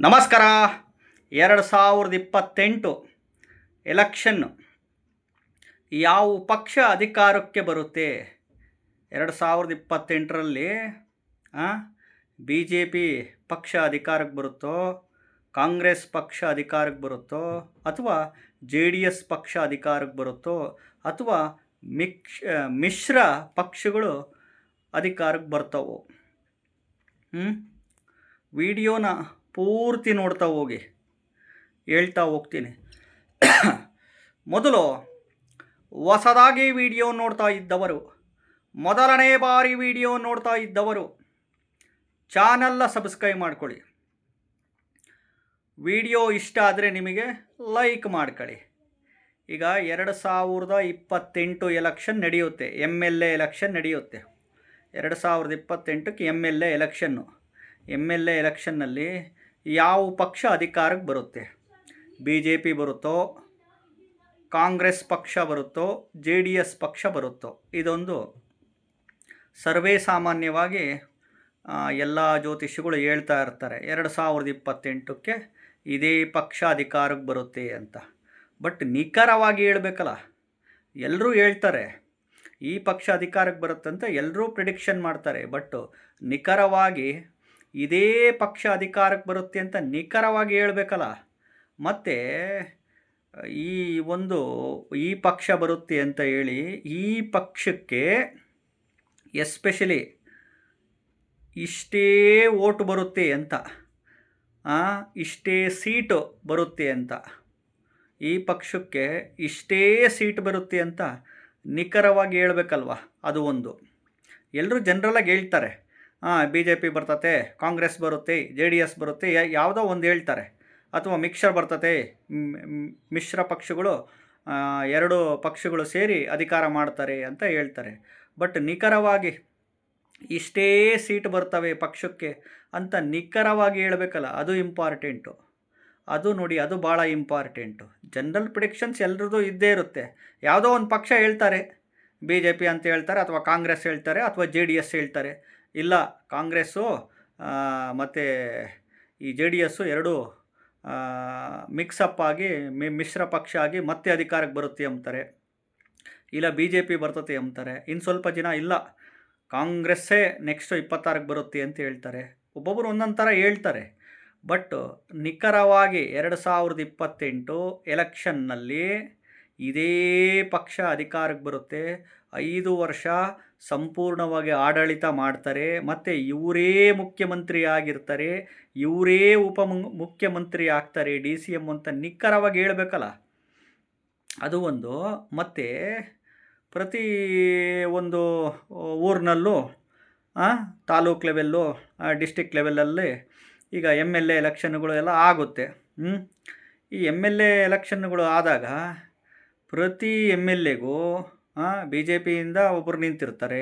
ನಮಸ್ಕಾರ. 2028 ಎಲೆಕ್ಷನ್ನು ಯಾವ ಪಕ್ಷ ಅಧಿಕಾರಕ್ಕೆ ಬರುತ್ತೆ? 2028ರಲ್ಲಿ ಬಿ ಜೆ ಪಿ ಪಕ್ಷ ಅಧಿಕಾರಕ್ಕೆ ಬರುತ್ತೋ, ಕಾಂಗ್ರೆಸ್ ಪಕ್ಷ ಅಧಿಕಾರಕ್ಕೆ ಬರುತ್ತೋ, ಅಥವಾ ಜೆ ಡಿ ಎಸ್ ಪಕ್ಷ ಅಧಿಕಾರಕ್ಕೆ ಬರುತ್ತೋ, ಅಥವಾ ಮಿಶ್ರ ಪಕ್ಷಗಳು ಅಧಿಕಾರಕ್ಕೆ ಬರ್ತಾವೋ? ವಿಡಿಯೋನ ಪೂರ್ತಿ ನೋಡ್ತಾ ಹೋಗಿ, ಹೇಳ್ತಾ ಹೋಗ್ತೀನಿ. ಮೊದಲು ಹೊಸದಾಗಿ ವಿಡಿಯೋ ನೋಡ್ತಾ ಇದ್ದವರು, ಮೊದಲನೇ ಬಾರಿ ವಿಡಿಯೋ ನೋಡ್ತಾ ಇದ್ದವರು ಚಾನಲ್ನ ಸಬ್ಸ್ಕ್ರೈಬ್ ಮಾಡ್ಕೊಳ್ಳಿ. ವಿಡಿಯೋ ಇಷ್ಟ ಆದರೆ ನಿಮಗೆ ಲೈಕ್ ಮಾಡ್ಕೊಳ್ಳಿ. ಈಗ 2028 ಎಲೆಕ್ಷನ್ ನಡೆಯುತ್ತೆ, MLA ಎಲೆಕ್ಷನ್ ನಡೆಯುತ್ತೆ. 2028ಕ್ಕೆ MLA ಎಲೆಕ್ಷನ್ನು. MLA ಎಲೆಕ್ಷನ್ನಲ್ಲಿ ಯಾವ ಪಕ್ಷ ಅಧಿಕಾರಕ್ಕೆ ಬರುತ್ತೆ? ಬಿ ಜೆ ಪಿ ಬರುತ್ತೋ, ಕಾಂಗ್ರೆಸ್ ಪಕ್ಷ ಬರುತ್ತೋ, ಜೆ ಡಿ ಎಸ್ ಪಕ್ಷ ಬರುತ್ತೋ? ಇದೊಂದು ಸರ್ವೇ ಸಾಮಾನ್ಯವಾಗಿ ಎಲ್ಲ ಜ್ಯೋತಿಷಿಗಳು ಹೇಳ್ತಾ ಇರ್ತಾರೆ, 2028ಕ್ಕೆ ಇದೇ ಪಕ್ಷ ಅಧಿಕಾರಕ್ಕೆ ಬರುತ್ತೆ ಅಂತ. ಬಟ್ ನಿಖರವಾಗಿ ಹೇಳ್ಬೇಕಲ್ಲ, ಎಲ್ಲರೂ ಹೇಳ್ತಾರೆ ಈ ಪಕ್ಷ ಅಧಿಕಾರಕ್ಕೆ ಬರುತ್ತಂತ ಎಲ್ಲರೂ ಪ್ರಿಡಿಕ್ಷನ್ ಮಾಡ್ತಾರೆ. ಬಟ್ ನಿಖರವಾಗಿ ಇದೇ ಪಕ್ಷ ಅಧಿಕಾರಕ್ಕೆ ಬರುತ್ತೆ ಅಂತ ನಿಖರವಾಗಿ ಹೇಳಬೇಕಲ್ಲ. ಮತ್ತು ಈ ಪಕ್ಷ ಬರುತ್ತೆ ಅಂತ ಹೇಳಿ ಈ ಪಕ್ಷಕ್ಕೆ ಎಸ್ಪೆಷಲಿ ಇಷ್ಟೇ ಓಟು ಬರುತ್ತೆ ಅಂತ, ಇಷ್ಟೇ ಸೀಟು ಬರುತ್ತೆ ಅಂತ, ಈ ಪಕ್ಷಕ್ಕೆ ಇಷ್ಟೇ ಸೀಟ್ ಬರುತ್ತೆ ಅಂತ ನಿಖರವಾಗಿ ಹೇಳ್ಬೇಕಲ್ವ? ಅದು ಒಂದು. ಎಲ್ಲರೂ ಜನರಲಾಗಿ ಹೇಳ್ತಾರೆ, ಬಿ ಜೆ ಪಿ ಬರ್ತತೆ, ಕಾಂಗ್ರೆಸ್ ಬರುತ್ತೆ, ಜೆ ಡಿ ಎಸ್ ಬರುತ್ತೆ, ಯಾವುದೋ ಒಂದು ಹೇಳ್ತಾರೆ. ಅಥವಾ ಮಿಶ್ರ ಪಕ್ಷಗಳು, ಎರಡು ಪಕ್ಷಗಳು ಸೇರಿ ಅಧಿಕಾರ ಮಾಡ್ತಾರೆ ಅಂತ ಹೇಳ್ತಾರೆ. ಬಟ್ ನಿಖರವಾಗಿ ಇಷ್ಟೇ ಸೀಟ್ ಬರ್ತವೆ ಪಕ್ಷಕ್ಕೆ ಅಂತ ನಿಖರವಾಗಿ ಹೇಳಬೇಕಲ್ಲ, ಅದು ಇಂಪಾರ್ಟೆಂಟು. ಅದು ನೋಡಿ, ಅದು ಭಾಳ ಇಂಪಾರ್ಟೆಂಟು. ಜನರಲ್ ಪ್ರಿಡಿಕ್ಷನ್ಸ್ ಎಲ್ಲರದ್ದು ಇದ್ದೇ ಇರುತ್ತೆ. ಯಾವುದೋ ಒಂದು ಪಕ್ಷ ಹೇಳ್ತಾರೆ, ಬಿ ಜೆ ಪಿ ಅಂತ ಹೇಳ್ತಾರೆ, ಅಥವಾ ಕಾಂಗ್ರೆಸ್ ಹೇಳ್ತಾರೆ, ಅಥವಾ ಜೆ ಡಿ ಎಸ್ ಹೇಳ್ತಾರೆ. ಇಲ್ಲ, ಕಾಂಗ್ರೆಸ್ಸು ಮತ್ತು ಈ ಜೆ ಡಿ ಎಸ್ಸು ಎರಡೂ ಮಿಕ್ಸಪ್ ಆಗಿ ಮಿಶ್ರ ಪಕ್ಷ ಆಗಿ ಮತ್ತೆ ಅಧಿಕಾರಕ್ಕೆ ಬರುತ್ತೆ ಅಂತಾರೆ. ಇಲ್ಲ, ಬಿ ಜೆ ಪಿ ಬರ್ತತೆ ಅಂತಾರೆ. ಇನ್ನು ಸ್ವಲ್ಪ ಜನ ಇಲ್ಲ, ಕಾಂಗ್ರೆಸ್ಸೇ ನೆಕ್ಸ್ಟು 26ಕ್ಕೆ ಬರುತ್ತೆ ಅಂತ ಹೇಳ್ತಾರೆ. ಒಬ್ಬೊಬ್ಬರು ಒಂದೊಂದು ಥರ ಹೇಳ್ತಾರೆ. ಬಟ್ ನಿಖರವಾಗಿ 2028 ಎಲೆಕ್ಷನ್ನಲ್ಲಿ ಇದೇ ಪಕ್ಷ ಅಧಿಕಾರಕ್ಕೆ ಬರುತ್ತೆ. 5 ವರ್ಷ ಸಂಪೂರ್ಣವಾಗಿ ಆಡಳಿತ ಮಾಡ್ತಾರೆ. ಮತ್ತು ಇವರೇ ಮುಖ್ಯಮಂತ್ರಿ ಆಗಿರ್ತಾರೆ, ಇವರೇ ಮುಖ್ಯಮಂತ್ರಿ ಆಗ್ತಾರೆ, DCM ಅಂತ ನಿಖರವಾಗಿ ಹೇಳಬೇಕಲ್ಲ, ಅದು ಒಂದು. ಮತ್ತು ಪ್ರತಿ ಒಂದು ಊರಿನಲ್ಲೂ, ತಾಲೂಕ್ ಲೆವೆಲ್ಲು, ಡಿಸ್ಟಿಕ್ ಲೆವೆಲಲ್ಲಿ ಈಗ MLA ಎಲೆಕ್ಷನ್ಗಳು ಎಲ್ಲ ಆಗುತ್ತೆ. ಈ MLA ಎಲೆಕ್ಷನ್ಗಳು ಆದಾಗ ಪ್ರತಿ MLAಗೂ ಬಿ ಜೆ ಪಿಯಿಂದ ಒಬ್ಬರು ನಿಂತಿರ್ತಾರೆ,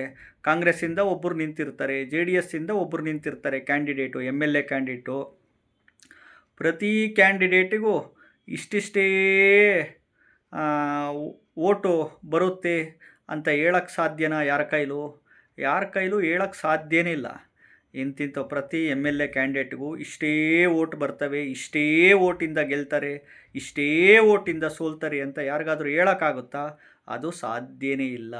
ಕಾಂಗ್ರೆಸ್ಸಿಂದ ಒಬ್ಬರು ನಿಂತಿರ್ತಾರೆ, ಜೆ ಡಿ ಎಸ್ಸಿಂದ ಒಬ್ಬರು ನಿಂತಿರ್ತಾರೆ ಕ್ಯಾಂಡಿಡೇಟು, MLA ಕ್ಯಾಂಡಿಡೇಟು. ಪ್ರತಿ ಕ್ಯಾಂಡಿಡೇಟಿಗೂ ಇಷ್ಟಿಷ್ಟೇ ಓಟು ಬರುತ್ತೆ ಅಂತ ಹೇಳಕ್ಕೆ ಸಾಧ್ಯನಾ? ಯಾರ ಕೈಲೂ ಹೇಳಕ್ಕೆ ಸಾಧ್ಯನೇ ಇಲ್ಲ. ಇಂತಿಂಥ ಪ್ರತಿ MLA ಕ್ಯಾಂಡಿಡೇಟ್ಗೂ ಇಷ್ಟೇ ಓಟ್ ಬರ್ತವೆ, ಇಷ್ಟೇ ಓಟಿಂದ ಗೆಲ್ತಾರೆ, ಇಷ್ಟೇ ಓಟಿಂದ ಸೋಲ್ತಾರೆ ಅಂತ ಯಾರಿಗಾದರೂ ಹೇಳೋಕ್ಕಾಗುತ್ತಾ? ಅದು ಸಾಧ್ಯನೇ ಇಲ್ಲ.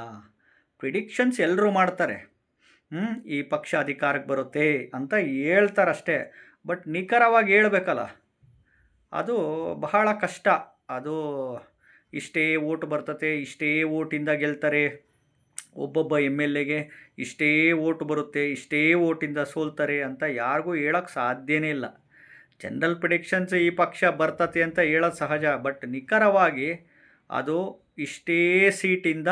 ಪ್ರಿಡಿಕ್ಷನ್ಸ್ ಎಲ್ಲರೂ ಮಾಡ್ತಾರೆ, ಈ ಪಕ್ಷ ಅಧಿಕಾರಕ್ಕೆ ಬರುತ್ತೆ ಅಂತ ಹೇಳ್ತಾರಷ್ಟೇ. ಬಟ್ ನಿಖರವಾಗಿ ಹೇಳಬೇಕಲ್ಲ, ಅದು ಬಹಳ ಕಷ್ಟ. ಅದು ಇಷ್ಟೇ ಓಟ್ ಬರ್ತತೆ, ಇಷ್ಟೇ ಓಟಿಂದ ಗೆಲ್ತಾರೆ, ಒಬ್ಬೊಬ್ಬ MLAಗೆ ಇಷ್ಟೇ ಓಟು ಬರುತ್ತೆ, ಇಷ್ಟೇ ಓಟಿಂದ ಸೋಲ್ತಾರೆ ಅಂತ ಯಾರಿಗೂ ಹೇಳೋಕ್ಕೆ ಸಾಧ್ಯನೇ ಇಲ್ಲ. ಜನರಲ್ ಪ್ರಿಡಿಕ್ಷನ್ಸ್ ಈ ಪಕ್ಷ ಬರ್ತತೆ ಅಂತ ಹೇಳೋದು ಸಹಜ. ಬಟ್ ನಿಖರವಾಗಿ ಅದು ಇಷ್ಟೇ ಸೀಟಿಂದ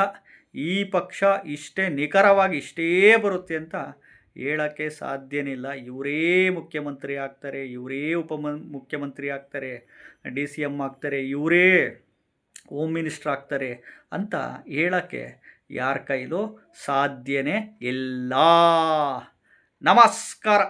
ಈ ಪಕ್ಷ ಇಷ್ಟೇ ನಿಖರವಾಗಿ ಇಷ್ಟೇ ಬರುತ್ತೆ ಅಂತ ಹೇಳೋಕ್ಕೆ ಸಾಧ್ಯನೇ ಇಲ್ಲ. ಇವರೇ ಮುಖ್ಯಮಂತ್ರಿ ಆಗ್ತಾರೆ, ಇವರೇ ಮುಖ್ಯಮಂತ್ರಿ ಆಗ್ತಾರೆ, DCM ಆಗ್ತಾರೆ, ಇವರೇ ಹೋಮ್ ಮಿನಿಸ್ಟರ್ ಆಗ್ತಾರೆ ಅಂತ ಹೇಳೋಕ್ಕೆ ಯಾರ ಕೈಲೂ ಸಾಧ್ಯನೇ ಇಲ್ಲ. ನಮಸ್ಕಾರ.